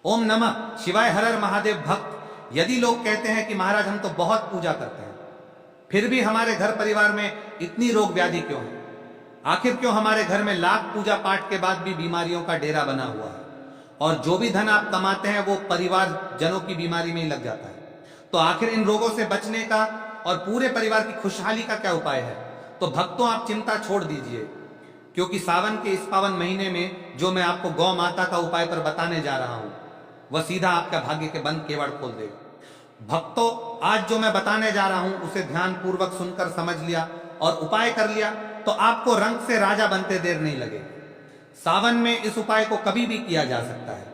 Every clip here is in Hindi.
ओम नमः शिवाय हर हर महादेव भक्त यदि लोग कहते हैं कि महाराज हम तो बहुत पूजा करते हैं, फिर भी हमारे घर परिवार में इतनी रोग व्याधि क्यों है? आखिर क्यों हमारे घर में लाख पूजा पाठ के बाद भी बीमारियों का डेरा बना हुआ है और जो भी धन आप कमाते हैं वो परिवार जनों की बीमारी में ही लग जाता है? तो आखिर इन रोगों से बचने का और पूरे परिवार की खुशहाली का क्या उपाय है? तो भक्तों आप चिंता छोड़ दीजिए, क्योंकि सावन के इस पावन महीने में जो मैं आपको गौ माता का उपाय पर बताने जा रहा हूं वह सीधा आपका भाग्य के बंद केवड़ खोल देगा। भक्तों, आज जो मैं बताने जा रहा हूं उसे ध्यान पूर्वक सुनकर समझ लिया और उपाय कर लिया तो आपको रंग से राजा बनते देर नहीं लगेगी। सावन में इस उपाय को कभी भी किया जा सकता है।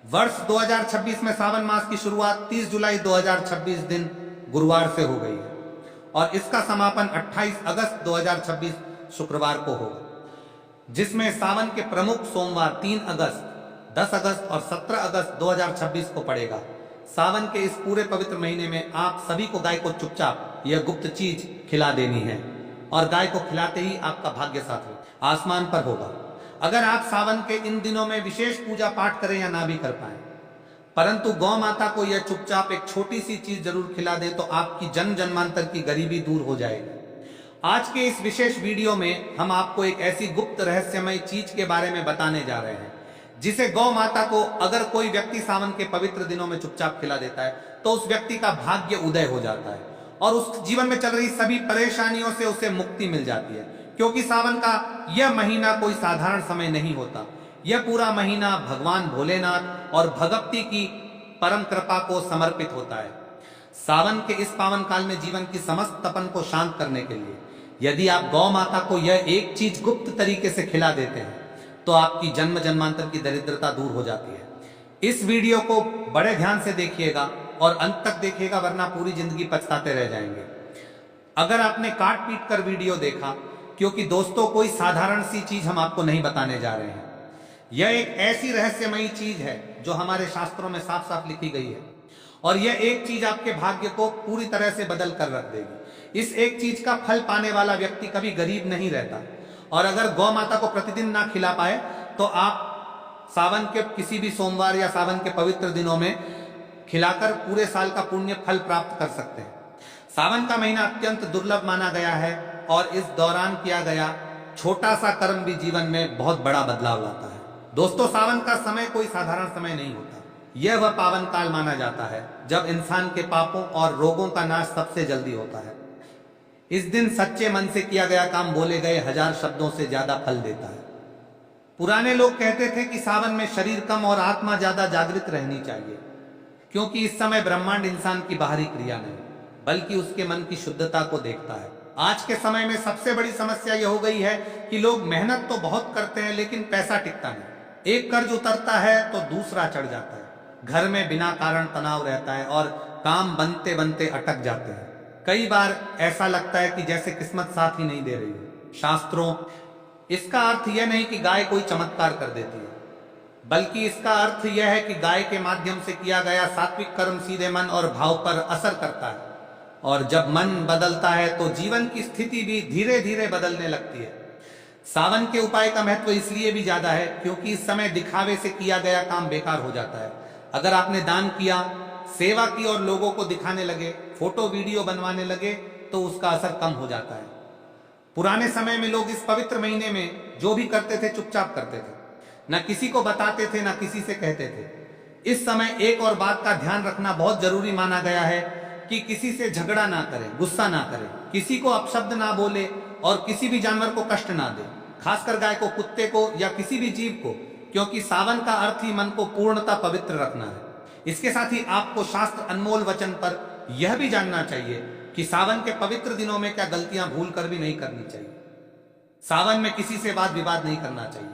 वर्ष 2026 में सावन मास की शुरुआत 30 जुलाई 2026 दिन गुरुवार से हो गई है और इसका समापन 28 अगस्त 2026 शुक्रवार को होगा, जिसमें सावन के प्रमुख सोमवार 3 अगस्त, 10 अगस्त और 17 अगस्त 2026 को पड़ेगा। सावन के इस पूरे पवित्र महीने में आप सभी को गाय को चुपचाप यह गुप्त चीज खिला देनी है और गाय को खिलाते ही आपका भाग्य साथ आसमान पर होगा। अगर आप सावन के इन दिनों में विशेष पूजा पाठ करें या ना भी कर पाए, परंतु गौ माता को यह चुपचाप एक छोटी सी चीज जरूर खिला दे तो आपकी जन्म जन्मांतर की गरीबी दूर हो जाएगी। आज के इस विशेष वीडियो में हम आपको एक ऐसी गुप्त रहस्यमय चीज के बारे में बताने जा रहे हैं जिसे गौ माता को अगर कोई व्यक्ति सावन के पवित्र दिनों में चुपचाप खिला देता है तो उस व्यक्ति का भाग्य उदय हो जाता है और उस जीवन में चल रही सभी परेशानियों से उसे मुक्ति मिल जाती है। क्योंकि सावन का यह महीना कोई साधारण समय नहीं होता, यह पूरा महीना भगवान भोलेनाथ और भगवती की परम कृपा को समर्पित होता है। सावन के इस पावन काल में जीवन की समस्त तपन को शांत करने के लिए यदि आप गौ माता को यह एक चीज गुप्त तरीके से खिला देते हैं तो आपकी जन्म जन्मांतर की दरिद्रता दूर हो जाती है। इस वीडियो को बड़े ध्यान से देखिएगा और अंत तक देखिएगा, वरना पूरी जिंदगी पछताते रह जाएंगे। अगर आपने काट पीट कर वीडियो देखा, क्योंकि दोस्तों कोई साधारण सी चीज हम आपको नहीं बताने जा रहे हैं, यह एक ऐसी रहस्यमयी चीज है जो हमारे शास्त्रों में साफ साफ लिखी गई है और यह एक चीज आपके भाग्य को पूरी तरह से बदल कर रख देगी। इस एक चीज का फल पाने वाला व्यक्ति कभी गरीब नहीं रहता और अगर गौ माता को प्रतिदिन ना खिला पाए तो आप सावन के किसी भी सोमवार या सावन के पवित्र दिनों में खिलाकर पूरे साल का पुण्य फल प्राप्त कर सकते हैं। सावन का महीना अत्यंत दुर्लभ माना गया है और इस दौरान किया गया छोटा सा कर्म भी जीवन में बहुत बड़ा बदलाव लाता है। दोस्तों, सावन का समय कोई साधारण समय नहीं होता, यह वह पावन काल माना जाता है जब इंसान के पापों और रोगों का नाश सबसे जल्दी होता है। इस दिन सच्चे मन से किया गया काम बोले गए 1000 शब्दों से ज्यादा फल देता है। पुराने लोग कहते थे कि सावन में शरीर कम और आत्मा ज्यादा जागृत रहनी चाहिए, क्योंकि इस समय ब्रह्मांड इंसान की बाहरी क्रिया नहीं बल्कि उसके मन की शुद्धता को देखता है। आज के समय में सबसे बड़ी समस्या यह हो गई है कि लोग मेहनत तो बहुत करते हैं लेकिन पैसा टिकता नहीं। एक कर्ज उतरता है तो दूसरा चढ़ जाता है, घर में बिना कारण तनाव रहता है और काम बनते बनते अटक जाते हैं। कई बार ऐसा लगता है कि जैसे किस्मत साथ ही नहीं दे रही है। शास्त्रों इसका अर्थ यह नहीं कि गाय कोई चमत्कार कर देती है, बल्कि इसका अर्थ यह है कि गाय के माध्यम से किया गया सात्विक कर्म सीधे मन और भाव पर असर करता है और जब मन बदलता है तो जीवन की स्थिति भी धीरे धीरे बदलने लगती है। सावन के उपाय का महत्व इसलिए भी ज्यादा है क्योंकि इस समय दिखावे से किया गया काम बेकार हो जाता है। अगर आपने दान किया, सेवा की और लोगों को दिखाने लगे, फोटो वीडियो बनवाने लगे तो उसका असर कम हो जाता है। पुराने समय में लोग इस पवित्र महीने में जो भी करते थे चुपचाप करते थे, न किसी को बताते थे न किसी से कहते थे। इस समय एक और बात का ध्यान रखना बहुत जरूरी माना गया है कि किसी से झगड़ा ना करें, गुस्सा ना करें, किसी को अपशब्द ना बोले और किसी भी जानवर को कष्ट ना दे, खासकर गाय को, कुत्ते को या किसी भी जीव को, क्योंकि सावन का अर्थ ही मन को पूर्णतः पवित्र रखना है। इसके साथ ही आपको शास्त्र अनमोल वचन पर यह भी जानना चाहिए कि सावन के पवित्र दिनों में क्या गलतियां भूल कर भी नहीं करनी चाहिए। सावन में किसी से वाद विवाद नहीं करना चाहिए।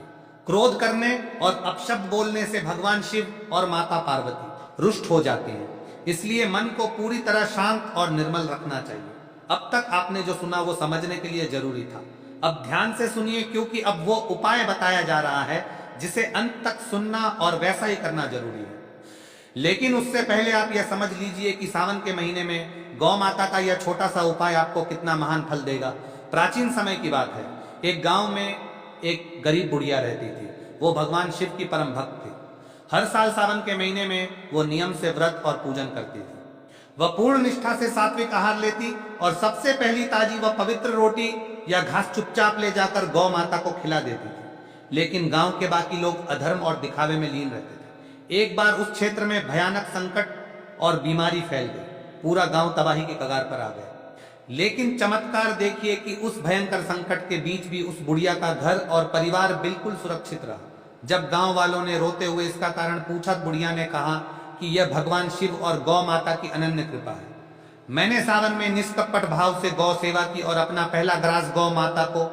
क्रोध करने और अपशब्द बोलने से भगवान शिव और माता पार्वती रुष्ट हो जाते हैं, इसलिए मन को पूरी तरह शांत और निर्मल रखना चाहिए। अब तक आपने जो सुना वो समझने के लिए जरूरी था। अब ध्यान से सुनिए, क्योंकि अब वो उपाय बताया जा रहा है जिसे अंत तक सुनना और वैसा ही करना जरूरी है। लेकिन उससे पहले आप यह समझ लीजिए कि सावन के महीने में गौ माता का यह छोटा सा उपाय आपको कितना महान फल देगा। प्राचीन समय की बात है, एक गांव में एक गरीब बुढ़िया रहती थी। वो भगवान शिव की परम भक्त थी। हर साल सावन के महीने में वो नियम से व्रत और पूजन करती थी। वह पूर्ण निष्ठा से सात्विक आहार लेती और सबसे पहली ताजी व पवित्र रोटी या घास चुपचाप ले जाकर गौ माता को खिला देती थी। लेकिन गांव के बाकी लोग अधर्म और दिखावे में लीन रहते थे। एक बार उस क्षेत्र में भयानक संकट और बीमारी फैल गई। पूरा गांव तबाही के कगार पर आ गया। लेकिन चमत्कार देखिए कि उस भयंकर संकट के बीच भी उस बुढ़िया का घर और परिवार बिल्कुल सुरक्षित रहा। जब गांव वालों ने रोते हुए इसका कारण पूछा, बुढ़िया ने कहा कि यह भगवान शिव और गौ माता की अनन्य कृपा है। मैंने सावन में निष्कपट भाव से गौ सेवा की और अपना पहला ग्रास गौ माता को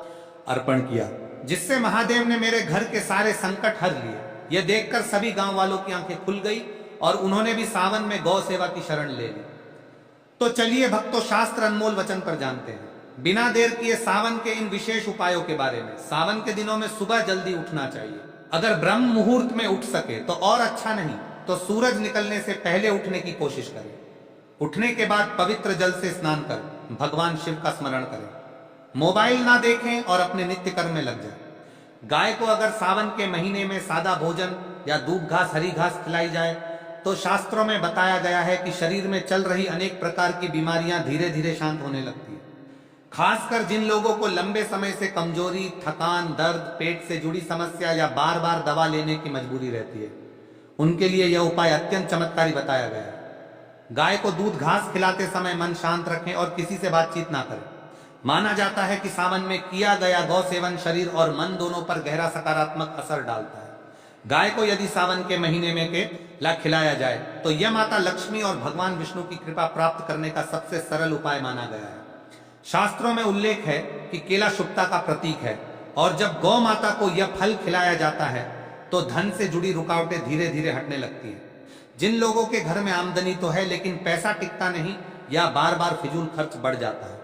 अर्पण किया, जिससे महादेव ने मेरे घर के सारे संकट हर लिए। यह देखकर सभी गांव वालों की आंखें खुल गई और उन्होंने भी सावन में गौ सेवा की शरण ले ली। तो चलिए भक्तों, शास्त्र अनमोल वचन पर जानते हैं। बिना देर किए सावन के इन विशेष उपायों के बारे में। सावन के दिनों में सुबह जल्दी उठना चाहिए। अगर ब्रह्म मुहूर्त में उठ सके तो और अच्छा, नहीं तो सूरज निकलने से पहले उठने की कोशिश करें। उठने के बाद पवित्र जल से स्नान कर भगवान शिव का स्मरण करें। मोबाइल ना देखें और अपने नित्य कर्म में लग जाए। गाय को अगर सावन के महीने में सादा भोजन या दूब घास, हरी घास खिलाई जाए तो शास्त्रों में बताया गया है कि शरीर में चल रही अनेक प्रकार की बीमारियां धीरे धीरे शांत होने लगती है। खासकर जिन लोगों को लंबे समय से कमजोरी, थकान, दर्द, पेट से जुड़ी समस्या या बार बार दवा लेने की मजबूरी रहती है, उनके लिए यह उपाय अत्यंत चमत्कारी बताया गया है। गाय को दूध घास खिलाते समय मन शांत रखें और किसी से बातचीत ना करें। माना जाता है कि सावन में किया गया गौ सेवन शरीर और मन दोनों पर गहरा सकारात्मक असर डालता है। गाय को यदि सावन के महीने में केला खिलाया जाए तो यह माता लक्ष्मी और भगवान विष्णु की कृपा प्राप्त करने का सबसे सरल उपाय माना गया है। शास्त्रों में उल्लेख है कि केला शुभता का प्रतीक है और जब गौ माता को यह फल खिलाया जाता है तो धन से जुड़ी रुकावटें धीरे धीरे हटने लगती है। जिन लोगों के घर में आमदनी तो है लेकिन पैसा टिकता नहीं या बार बार फिजूल खर्च बढ़ जाता है,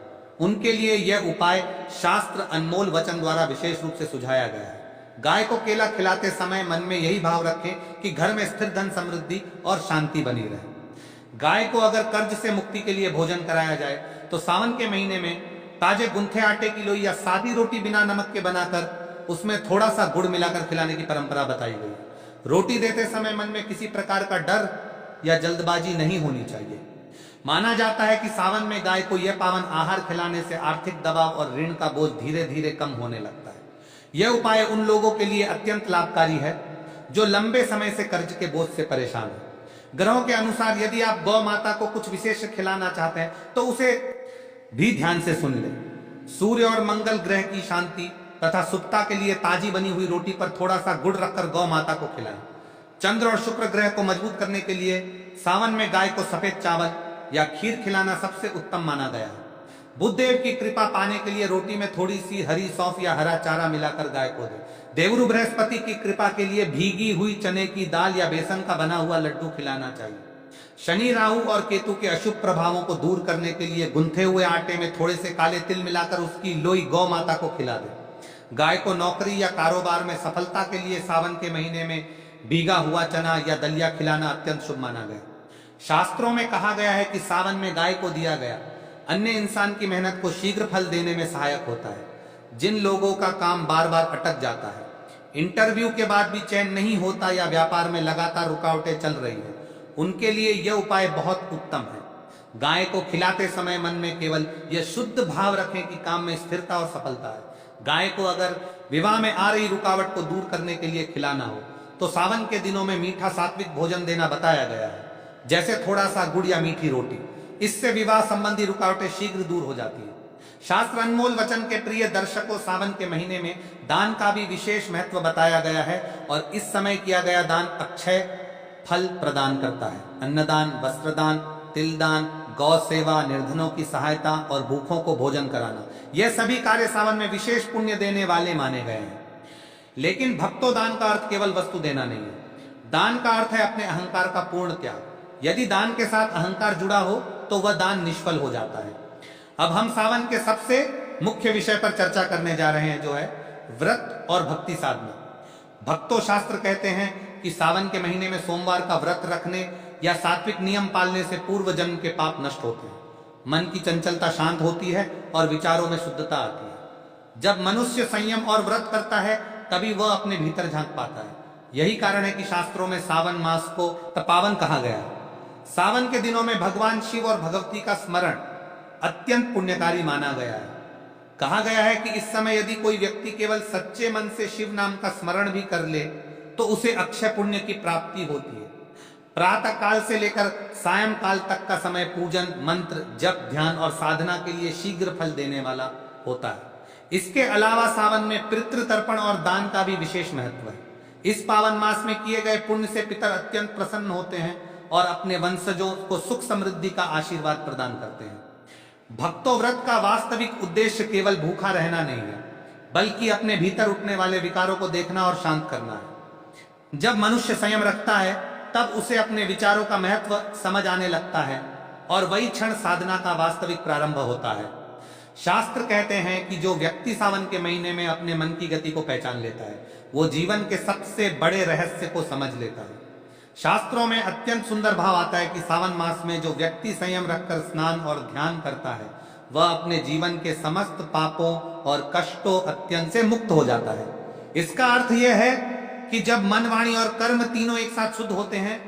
उनके लिए यह उपाय शास्त्र अनमोल वचन द्वारा विशेष रूप से सुझाया गया है। गाय को केला खिलाते समय मन में यही भाव रखें कि घर में स्थिर धन, समृद्धि और शांति बनी रहे। गाय को अगर कर्ज से मुक्ति के लिए भोजन कराया जाए तो सावन के महीने में ताजे गुंथे आटे की लोई या सादी रोटी बिना नमक के बनाकर उसमें थोड़ा सा गुड़ मिलाकर खिलाने की परंपरा बताई गई। रोटी देते समय मन में किसी प्रकार का डर या जल्दबाजी नहीं होनी चाहिए। माना जाता है कि सावन में गाय को यह पावन आहार खिलाने से आर्थिक दबाव और ऋण का बोझ धीरे धीरे कम होने लगता है। यह उपाय उन लोगों के लिए अत्यंत लाभकारी है जो लंबे समय से कर्ज के बोझ से परेशान है। ग्रहों के अनुसार यदि आप गौ माता को कुछ विशेष खिलाना चाहते हैं तो उसे भी ध्यान से सुन लें। सूर्य और मंगल ग्रह की शांति तथा शुभता के लिए ताजी बनी हुई रोटी पर थोड़ा सा गुड़ रखकर गौ माता को खिलाएं। चंद्र और शुक्र ग्रह को मजबूत करने के लिए सावन में गाय को सफेद चावल या खीर खिलाना सबसे उत्तम माना गया है। बुध देव की कृपा पाने के लिए रोटी में थोड़ी सी हरी सौंफ या हरा चारा मिलाकर गाय को दे। देवरु बृहस्पति की कृपा के लिए भीगी हुई चने की दाल या बेसन का बना हुआ लड्डू खिलाना चाहिए। शनि, राहु और केतु के अशुभ प्रभावों को दूर करने के लिए गुंथे हुए आटे में थोड़े से काले तिल मिलाकर उसकी लोई गौ माता को खिला दे। गाय को नौकरी या कारोबार में सफलता के लिए सावन के महीने में भीगा हुआ चना या दलिया खिलाना अत्यंत शुभ माना गया। शास्त्रों में कहा गया है कि सावन में गाय को दिया गया अन्य इंसान की मेहनत को शीघ्र फल देने में सहायक होता है। जिन लोगों का काम बार बार अटक जाता है, इंटरव्यू के बाद भी चैन नहीं होता या व्यापार में लगातार रुकावटें चल रही है, उनके लिए यह उपाय बहुत उत्तम है। गाय को खिलाते समय मन में केवल यह शुद्ध भाव रखें कि काम में स्थिरता और सफलता है। गाय को अगर विवाह में आ रही रुकावट को दूर करने के लिए खिलाना हो तो सावन के दिनों में मीठा सात्विक भोजन देना बताया गया है, जैसे थोड़ा सा गुड़ या मीठी रोटी। इससे विवाह संबंधी रुकावटें शीघ्र दूर हो जाती है। शास्त्र अनमोल वचन के प्रिय दर्शकों, सावन के महीने में दान का भी विशेष महत्व बताया गया है और इस समय किया गया दान अक्षय फल प्रदान करता है। अन्नदान, वस्त्रदान, तिलदान, गौ सेवा, निर्धनों की सहायता और भूखों को भोजन कराना, यह सभी कार्य सावन में विशेष पुण्य देने वाले माने गए हैं। लेकिन भक्तों, दान का अर्थ केवल वस्तु देना नहीं है। दान का अर्थ है अपने अहंकार का पूर्ण त्याग। यदि दान के साथ अहंकार जुड़ा हो तो वह दान निष्फल हो जाता है। अब हम सावन के सबसे मुख्य विषय पर चर्चा करने जा रहे हैं, जो है व्रत और भक्ति साधना। भक्तों, शास्त्र कहते हैं कि सावन के महीने में सोमवार का व्रत रखने या सात्विक नियम पालने से पूर्व जन्म के पाप नष्ट होते हैं, मन की चंचलता शांत होती है और विचारों में शुद्धता आती है। जब मनुष्य संयम और व्रत करता है तभी वह अपने भीतर झांक पाता है। यही कारण है कि शास्त्रों में सावन मास को तपावन कहा गया है। सावन के दिनों में भगवान शिव और भगवती का स्मरण अत्यंत पुण्यकारी माना गया है। कहा गया है कि इस समय यदि कोई व्यक्ति केवल सच्चे मन से शिव नाम का स्मरण भी कर ले तो उसे अक्षय पुण्य की प्राप्ति होती है। प्रातः काल से लेकर सायं काल तक का समय पूजन, मंत्र, जप, ध्यान और साधना के लिए शीघ्र फल देने वाला होता है। इसके अलावा सावन में पितृ तर्पण और दान का भी विशेष महत्व है। इस पावन मास में किए गए पुण्य से पितर अत्यंत प्रसन्न होते हैं और अपने वंशजों को सुख समृद्धि का आशीर्वाद प्रदान करते हैं। भक्तों, व्रत का वास्तविक उद्देश्य केवल भूखा रहना नहीं है, बल्कि अपने भीतर उठने वाले विकारों को देखना और शांत करना है। जब मनुष्य संयम रखता है तब उसे अपने विचारों का महत्व समझ आने लगता है और वही क्षण साधना का वास्तविक प्रारंभ होता है। शास्त्र कहते हैं कि जो व्यक्ति सावन के महीने में अपने मन की गति को पहचान लेता है वो जीवन के सबसे बड़े रहस्य को समझ लेता है। शास्त्रों में अत्यंत सुंदर भाव आता है कि सावन मास में जो व्यक्ति संयम रखकर स्नान और ध्यान करता है वह अपने जीवन के समस्त पापों और कष्टों अत्यंत से मुक्त हो जाता है। इसका अर्थ यह है कि जब मन, वाणी और कर्म तीनों एक साथ शुद्ध होते हैं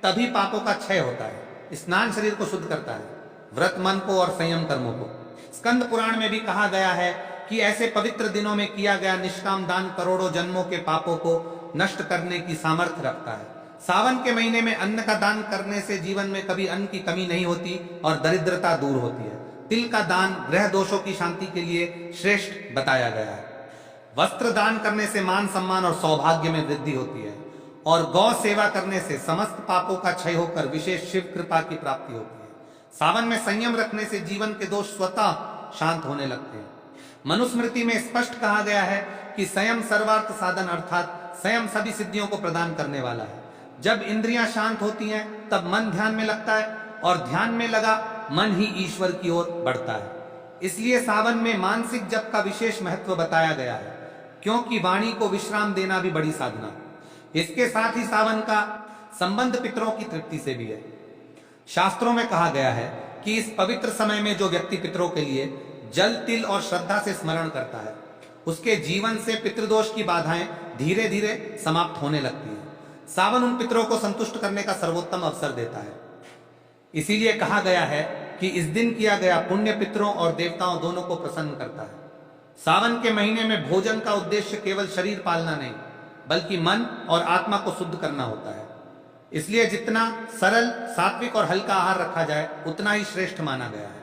तभी पापों का क्षय होता है। स्नान शरीर को शुद्ध करता है, व्रत मन को और संयम कर्मों को। स्कंद पुराण में भी कहा गया है कि ऐसे पवित्र दिनों में किया गया निष्काम दान करोड़ों जन्मों के पापों को नष्ट करने की सामर्थ्य रखता है। सावन के महीने में अन्न का दान करने से जीवन में कभी अन्न की कमी नहीं होती और दरिद्रता दूर होती है। तिल का दान ग्रह दोषों की शांति के लिए श्रेष्ठ बताया गया है। वस्त्र दान करने से मान सम्मान और सौभाग्य में वृद्धि होती है और गौ सेवा करने से समस्त पापों का क्षय होकर विशेष शिव कृपा की प्राप्ति होती है। सावन में संयम रखने से जीवन के दोष स्वतः शांत होने लगते हैं। मनुस्मृति में स्पष्ट कहा गया है कि संयम सर्वार्थ साधन अर्थात संयम सभी सिद्धियों को प्रदान करने वाला है। जब इंद्रियां शांत होती हैं तब मन ध्यान में लगता है और ध्यान में लगा मन ही ईश्वर की ओर बढ़ता है। इसलिए सावन में मानसिक जप का विशेष महत्व बताया गया है, क्योंकि वाणी को विश्राम देना भी बड़ी साधना है। इसके साथ ही सावन का संबंध पितरों की तृप्ति से भी है। शास्त्रों में कहा गया है कि इस पवित्र समय में जो व्यक्ति पितरों के लिए जल, तिल और श्रद्धा से स्मरण करता है उसके जीवन से पितृदोष की बाधाएं धीरे धीरे समाप्त होने लगती हैं। सावन उन पितरों को संतुष्ट करने का सर्वोत्तम अवसर देता है। इसीलिए कहा गया है कि इस दिन किया गया पुण्य पितरों और देवताओं दोनों को प्रसन्न करता है। सावन के महीने में भोजन का उद्देश्य केवल शरीर पालना नहीं बल्कि मन और आत्मा को शुद्ध करना होता है। इसलिए जितना सरल, सात्विक और हल्का आहार रखा जाए उतना ही श्रेष्ठ माना गया है।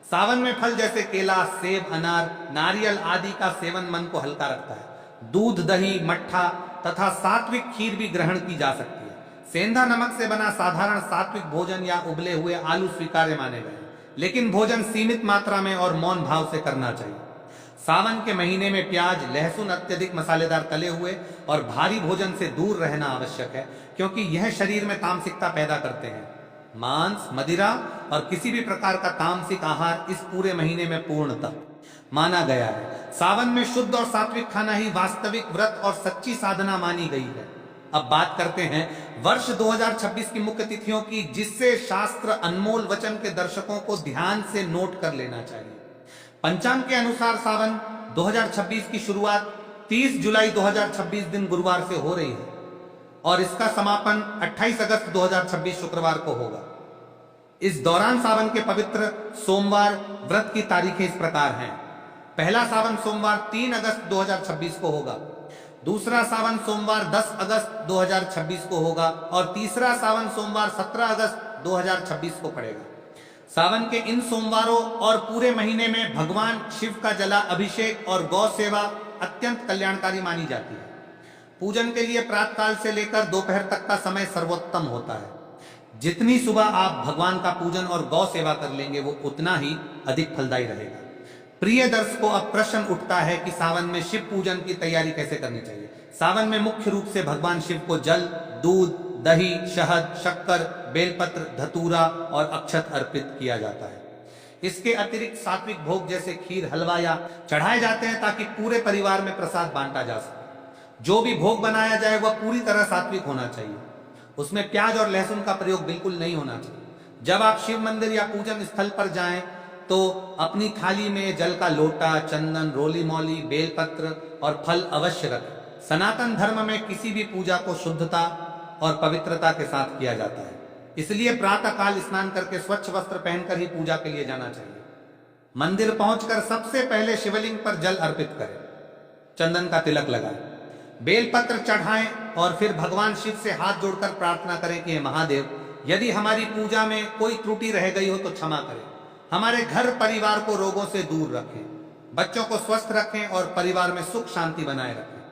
सावन में फल जैसे केला, सेब, अनार, नारियल आदि का सेवन मन को हल्का रखता है। दूध, दही, मट्ठा तथा सात्विक खीर भी ग्रहण की जा सकती है। सेंधा नमक से बना साधारण सात्विक भोजन या उबले हुए आलू स्वीकार्य माने गए, लेकिन भोजन सीमित मात्रा में और मौन भाव से करना चाहिए। सावन के महीने में प्याज, लहसुन, अत्यधिक मसालेदार तले हुए और भारी भोजन से दूर रहना आवश्यक है, क्योंकि यह शरीर में तामसिकता पैदा करते हैं। मांस, मदिरा और किसी भी प्रकार का तामसिक आहार इस पूरे महीने में पूर्णतः माना गया है। सावन में शुद्ध और सात्विक खाना ही वास्तविक व्रत और सच्ची साधना मानी गई है। अब बात करते हैं वर्ष 2026 की मुख्य तिथियों की, जिससे शास्त्र अनमोल वचन के दर्शकों को ध्यान से नोट कर लेना चाहिए। पंचांग के अनुसार सावन 2026 की शुरुआत 30 जुलाई 2026 दिन गुरुवार से हो रही है और इसका समापन 28 अगस्त 2026 शुक्रवार को होगा। इस दौरान सावन के पवित्र सोमवार व्रत की तारीखें इस प्रकार हैं। पहला सावन सोमवार 3 अगस्त 2026 को होगा, दूसरा सावन सोमवार 10 अगस्त 2026 को होगा और तीसरा सावन सोमवार 17 अगस्त 2026 को पड़ेगा। सावन के इन सोमवारों और पूरे महीने में भगवान शिव का जला अभिषेक और गौ सेवा अत्यंत कल्याणकारी मानी जाती है। पूजन के लिए प्रातःकाल से लेकर दोपहर तक का समय सर्वोत्तम होता है। जितनी सुबह आप भगवान का पूजन और गौ सेवा कर लेंगे वो उतना ही अधिक फलदायी रहेगा। प्रिय दर्शकों, अब प्रश्न उठता है कि सावन में शिव पूजन की तैयारी कैसे करनी चाहिए। सावन में मुख्य रूप से भगवान शिव को जल, दूध, दही, शहद, शक्कर, बेलपत्र, धतूरा और अक्षत अर्पित किया जाता है। इसके अतिरिक्त सात्विक भोग जैसे खीर, हलवा या चढ़ाए जाते हैं ताकि पूरे परिवार में प्रसाद बांटा जा सके। जो भी भोग बनाया जाए वह पूरी तरह सात्विक होना चाहिए। उसमें प्याज और लहसुन का प्रयोग बिल्कुल नहीं होना चाहिए। जब आप शिव मंदिर या पूजन स्थल पर जाएं तो अपनी थाली में जल का लोटा, चंदन, रोली मौली, बेलपत्र और फल अवश्य रखें। सनातन धर्म में किसी भी पूजा को शुद्धता और पवित्रता के साथ किया जाता है। इसलिए प्रातः काल स्नान करके स्वच्छ वस्त्र पहनकर ही पूजा के लिए जाना चाहिए। मंदिर पहुंचकर सबसे पहले शिवलिंग पर जल अर्पित करें, चंदन का तिलक लगाएं, बेलपत्र चढ़ाएं और फिर भगवान शिव से हाथ जोड़कर प्रार्थना करें कि हे महादेव, यदि हमारी पूजा में कोई त्रुटि रह गई हो तो क्षमा करें, हमारे घर परिवार को रोगों से दूर रखें, बच्चों को स्वस्थ रखें और परिवार में सुख शांति बनाए रखें।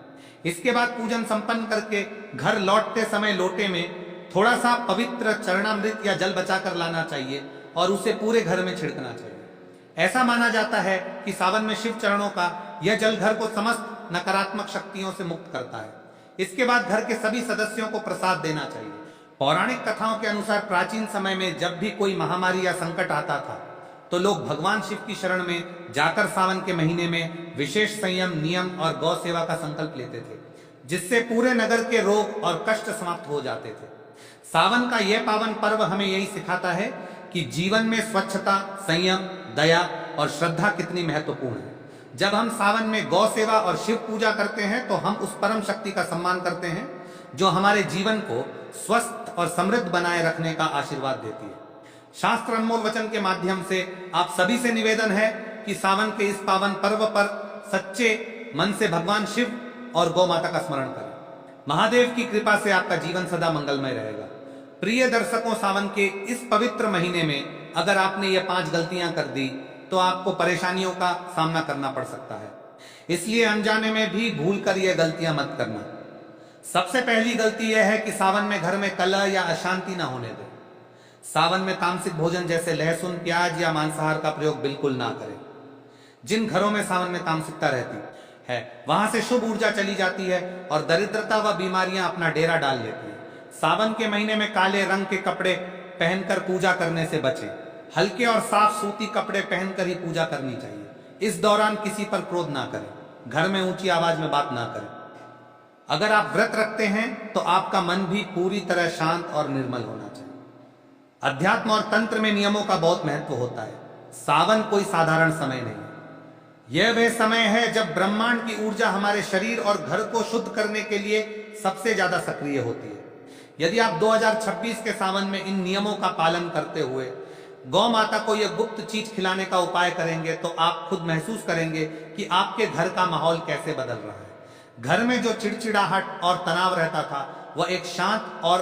इसके बाद पूजन संपन्न करके घर लौटते समय लोटे में थोड़ा सा पवित्र चरणामृत या जल बचाकर लाना चाहिए और उसे पूरे घर में छिड़कना चाहिए। ऐसा माना जाता है कि सावन में शिव चरणों का यह जल घर को समस्त नकारात्मक शक्तियों से मुक्त करता है। इसके बाद घर के सभी सदस्यों को प्रसाद देना चाहिए। पौराणिक कथाओं के अनुसार प्राचीन समय में जब भी कोई महामारी या संकट आता था तो लोग भगवान शिव की शरण में जाकर सावन के महीने में विशेष संयम, नियम और गौ सेवा का संकल्प लेते थे, जिससे पूरे नगर के रोग और कष्ट समाप्त हो जाते थे। सावन का यह पावन पर्व हमें यही सिखाता है कि जीवन में स्वच्छता, संयम, दया और श्रद्धा कितनी महत्वपूर्ण है। जब हम सावन में गौ सेवा और शिव पूजा करते हैं तो हम उस परम शक्ति का सम्मान करते हैं जो हमारे जीवन को स्वस्थ और समृद्ध बनाए रखने का आशीर्वाद देती है। शास्त्र अनमोल वचन के माध्यम से आप सभी से निवेदन है कि सावन के इस पावन पर्व पर सच्चे मन से भगवान शिव और गौ माता का स्मरण करें। महादेव की कृपा से आपका जीवन सदा मंगलमय रहेगा। प्रिय दर्शकों, सावन के इस पवित्र महीने में अगर आपने ये 5 गलतियां कर दी तो आपको परेशानियों का सामना करना पड़ सकता है। इसलिए अनजाने में भी भूल कर ये गलतियां मत करना। सबसे पहली गलती यह है कि सावन में घर में कलह या अशांति ना होने दें। सावन में तामसिक भोजन जैसे लहसुन, प्याज या मांसाहार का प्रयोग बिल्कुल ना करें। जिन घरों में सावन में तामसिकता रहती है वहां से शुभ ऊर्जा चली जाती है और दरिद्रता व बीमारियां अपना डेरा डाल लेती है। सावन के महीने में काले रंग के कपड़े पहनकर पूजा करने से बचें। हल्के और साफ सूती कपड़े पहनकर ही पूजा करनी चाहिए। इस दौरान किसी पर क्रोध ना करें, घर में ऊंची आवाज में बात ना करें। अगर आप व्रत रखते हैं तो आपका मन भी पूरी तरह शांत और निर्मल होना चाहिए। अध्यात्म और तंत्र में नियमों का बहुत महत्व होता है। सावन कोई साधारण समय नहीं है। यह वह समय है जब ब्रह्मांड की ऊर्जा हमारे शरीर और घर को शुद्ध करने के लिए सबसे ज्यादा सक्रिय होती है। यदि आप 2026 के सावन में इन नियमों का पालन करते हुए गौ माता को यह गुप्त चीज खिलाने का उपाय करेंगे तो आप खुद महसूस करेंगे कि आपके घर का माहौल कैसे बदल रहा है। घर में जो चिड़चिड़ाहट और तनाव रहता था वह एक शांत और